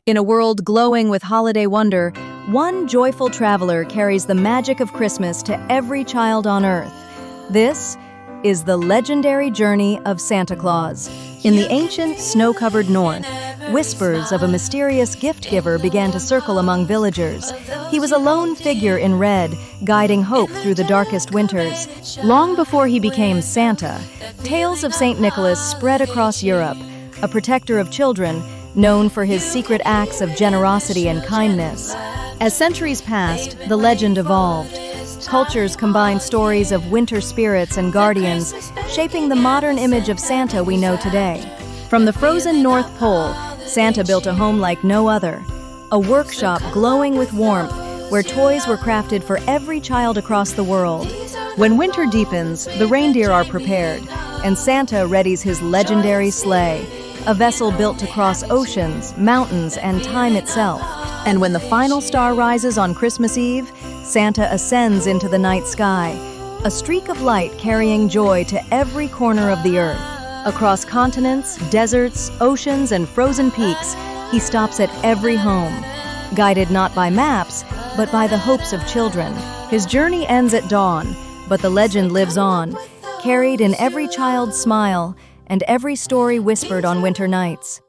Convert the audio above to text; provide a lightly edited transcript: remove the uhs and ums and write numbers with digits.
In a world glowing with holiday wonder, one joyful traveler carries the magic of Christmas to every child on Earth. This is the legendary journey of Santa Claus. In the ancient, snow-covered north, whispers of a mysterious gift-giver began to circle among villagers. He was a lone figure in red, guiding hope through the darkest winters. Long before he became Santa, tales of Saint Nicholas spread across Europe, a protector of children, known for his secret acts of generosity and kindness. As centuries passed, the legend evolved. Cultures combined stories of winter spirits and guardians, shaping the modern image of Santa we know today. From the frozen North Pole, Santa built a home like no other, a workshop glowing with warmth where toys were crafted for every child across the world. When winter deepens, the reindeer are prepared, and Santa readies his legendary sleigh, a vessel built to cross oceans, mountains, and time itself. And when the final star rises on Christmas Eve, Santa ascends into the night sky, a streak of light carrying joy to every corner of the earth. Across continents, deserts, oceans, and frozen peaks, he stops at every home, guided not by maps, but by the hopes of children. His journey ends at dawn, but the legend lives on, carried in every child's smile and every story whispered on winter nights.